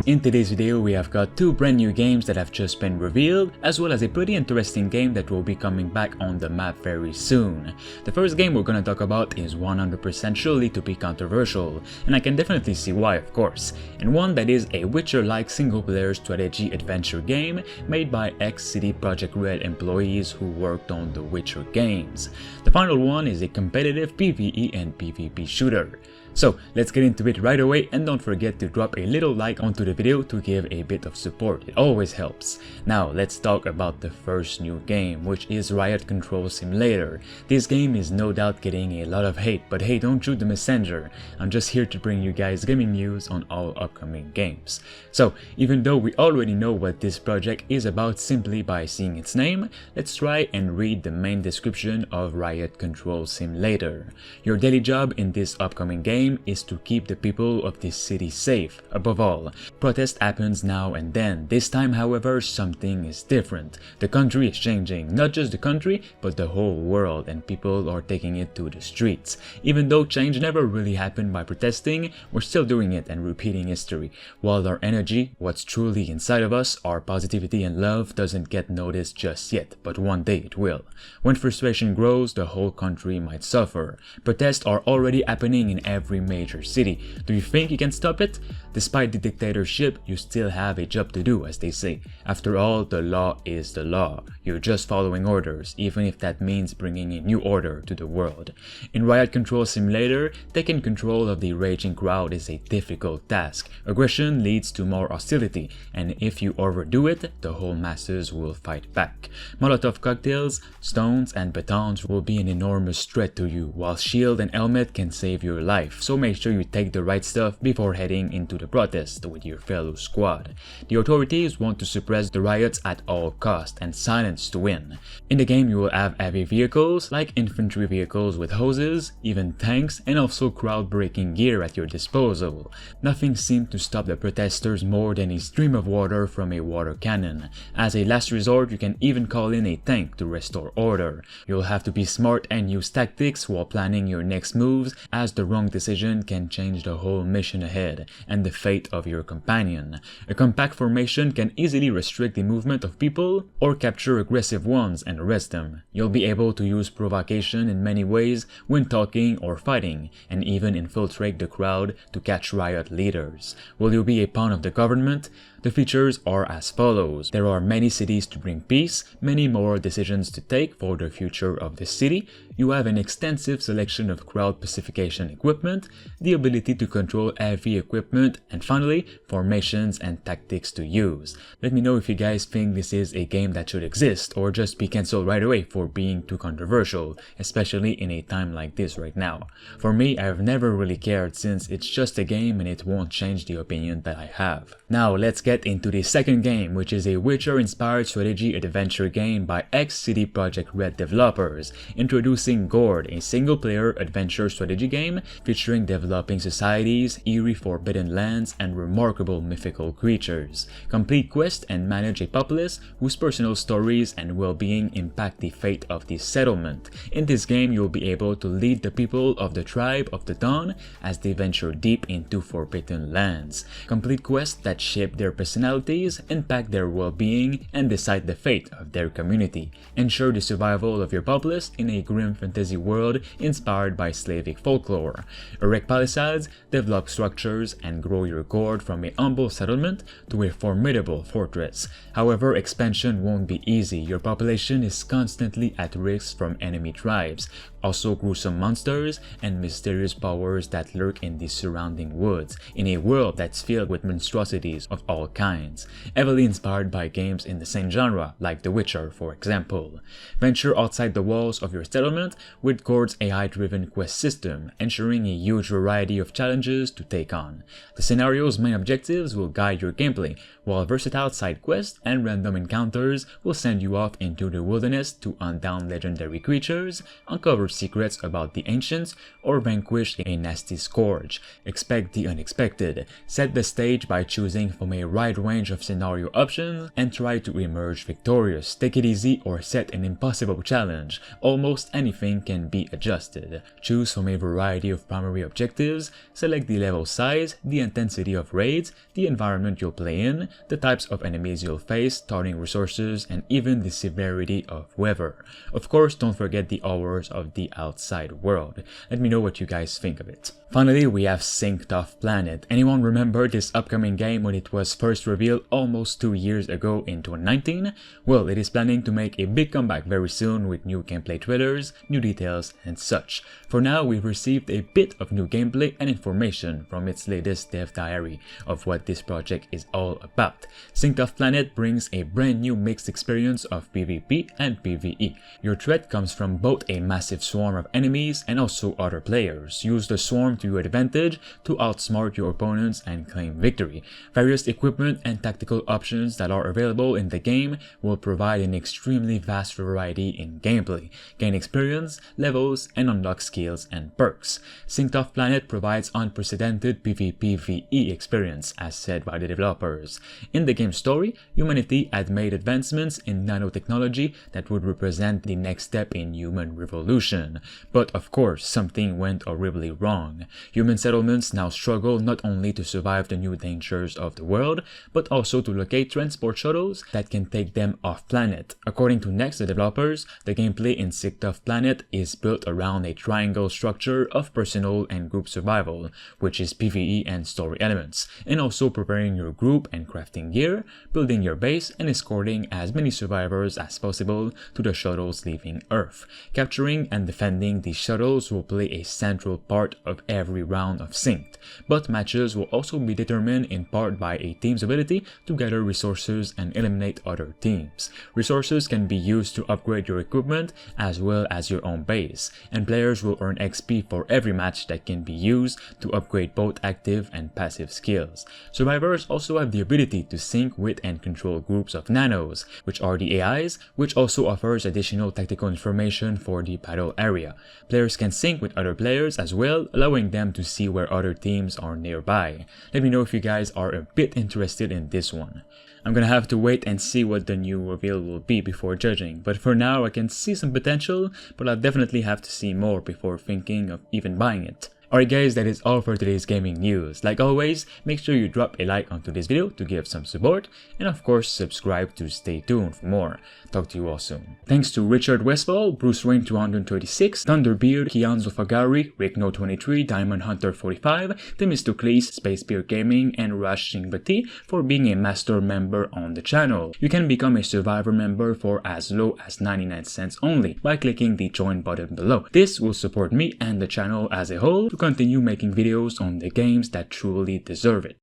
In today's video, we have got two brand new games that have just been revealed, as well as a pretty interesting game that will be coming back on the map very soon. The first game we're gonna talk about is 100% surely to be controversial, and I can definitely see why, of course, and one that is a Witcher-like single-player strategy adventure game made by ex-CD Projekt Red employees who worked on the Witcher games. The final one is a competitive PvE and PvP shooter. So let's get into it right away, and don't forget to drop a little like onto the video to give a bit of support, it always helps. Now let's talk about the first new game, which is Riot Control Simulator. This game is no doubt getting a lot of hate, but hey, don't shoot the messenger. I'm just here to bring you guys gaming news on all upcoming games. So even though we already know what this project is about simply by seeing its name, let's try and read the main description of Riot Control Simulator. Your daily job in this upcoming game is to keep the people of this city safe. Above all, protest happens now and then. This time, however, something is different. The country is changing, not just the country, but the whole world, and people are taking it to the streets. Even though change never really happened by protesting, we're still doing it and repeating history. While our energy, what's truly inside of us, our positivity and love, doesn't get noticed just yet, but one day it will. When frustration grows, the whole country might suffer. Protests are already happening in every major city. Do you think you can stop it? Despite the dictatorship, you still have a job to do, as they say. After all, the law is the law. You're just following orders, even if that means bringing a new order to the world. In Riot Control Simulator, taking control of the raging crowd is a difficult task. Aggression leads to more hostility, and if you overdo it, the whole masses will fight back. Molotov cocktails, stones, and batons will be an enormous threat to you, while shield and helmet can save your life. So make sure you take the right stuff before heading into the protest with your fellow squad. The authorities want to suppress the riots at all costs and silence to win. In the game, you will have heavy vehicles like infantry vehicles with hoses, even tanks, and also crowd-breaking gear at your disposal. Nothing seemed to stop the protesters more than a stream of water from a water cannon. As a last resort, you can even call in a tank to restore order. You'll have to be smart and use tactics while planning your next moves, as the wrong decision can change the whole mission ahead and the fate of your companion. A compact formation can easily restrict the movement of people or capture aggressive ones and arrest them. You'll be able to use provocation in many ways when talking or fighting, and even infiltrate the crowd to catch riot leaders. Will you be a pawn of the government? The features are as follows. There are many cities to bring peace, many more decisions to take for the future of the city. You have an extensive selection of crowd pacification equipment, the ability to control heavy equipment, and finally, formations and tactics to use. Let me know if you guys think this is a game that should exist or just be cancelled right away for being too controversial, especially in a time like this right now. For me, I've never really cared since it's just a game and it won't change the opinion that I have. Now let's get into the second game, which is a Witcher-inspired strategy adventure game by ex-CD Projekt Red developers, introducing Gord, a single-player adventure strategy game featuring developing societies, eerie forbidden lands, and remarkable mythical creatures. Complete quests and manage a populace whose personal stories and well-being impact the fate of the settlement. In this game, you'll be able to lead the people of the tribe of the Dawn as they venture deep into forbidden lands. Complete quests that shape their personalities, impact their well-being, and decide the fate of their community. Ensure the survival of your populace in a grim fantasy world inspired by Slavic folklore. Erect palisades, develop structures, and grow your Gord from a humble settlement to a formidable fortress. However, expansion won't be easy. Your population is constantly at risk from enemy tribes, also gruesome monsters, and mysterious powers that lurk in the surrounding woods, in a world that's filled with monstrosities of all kinds, heavily inspired by games in the same genre, like The Witcher for example. Venture outside the walls of your settlement with Gord's AI-driven quest system, ensuring a huge variety of challenges to take on. The scenario's main objectives will guide your gameplay, while versatile side quests and random encounters will send you off into the wilderness to hunt down legendary creatures, uncover secrets about the ancients, or vanquish a nasty scourge. Expect the unexpected. Set the stage by choosing from a wide range of scenario options and try to emerge victorious. Take it easy or set an impossible challenge. Almost anything can be adjusted. Choose from a variety of primary objectives, select the level size, the intensity of raids, the environment you'll play in, the types of enemies you'll face, starting resources, and even the severity of weather. Of course, don't forget the hours of the outside world. Let me know what you guys think of it. Finally, we have Synced Off Planet. Anyone remember this upcoming game when it was first revealed almost 2 years ago in 2019? Well, it is planning to make a big comeback very soon with new gameplay trailers, new details, and such. For now, we've received a bit of new gameplay and information from its latest dev diary of what this project is all about. Synced Off Planet brings a brand new mixed experience of PvP and PvE. Your threat comes from both a massive swarm of enemies and also other players. Use the swarm to your advantage to outsmart your opponents and claim victory. Various equipment and tactical options that are available in the game will provide an extremely vast variety in gameplay. Gain experience, levels, and unlock skills and perks. Synced Off Planet provides unprecedented PvPvE experience, as said by the developers. In the game's story, humanity had made advancements in nanotechnology that would represent the next step in human revolution. But of course, something went horribly wrong. Human settlements now struggle not only to survive the new dangers of the world, but also to locate transport shuttles that can take them off-planet. According to Next, the developers, the gameplay in Synced Off Planet is built around a triangle structure of personal and group survival, which is PvE and story elements, and also preparing your group and crafting gear, building your base, and escorting as many survivors as possible to the shuttles leaving Earth. Capturing and defending these shuttles will play a central part of every round of Synced, but matches will also be determined in part by a team's ability to gather resources and eliminate other teams. Resources can be used to upgrade your equipment as well as your own base, and players will earn XP for every match that can be used to upgrade both active and passive skills. Survivors also have the ability to sync with and control groups of nanos, which are the AIs, which also offers additional tactical information for the battle area. Players can sync with other players as well, allowing them to see where other teams are nearby. Let me know if you guys are a bit interested in this one. I'm gonna have to wait and see what the new reveal will be before judging, but for now I can see some potential, but I'll definitely have to see more before thinking of even buying it. Alright guys, that is all for today's gaming news. Like always, make sure you drop a like onto this video to give some support, and of course subscribe to stay tuned for more. Talk to you all soon. Thanks to Richard Westfall, Bruce Wayne 236, Thunderbeard, Kian Zofagari, Rickno23, Diamond Hunter 45, Themistocles, Space Beer Gaming, and Rush Singbati for being a master member on the channel. You can become a survivor member for as low as 99 cents only by clicking the join button below. This will support me and the channel as a whole to continue making videos on the games that truly deserve it.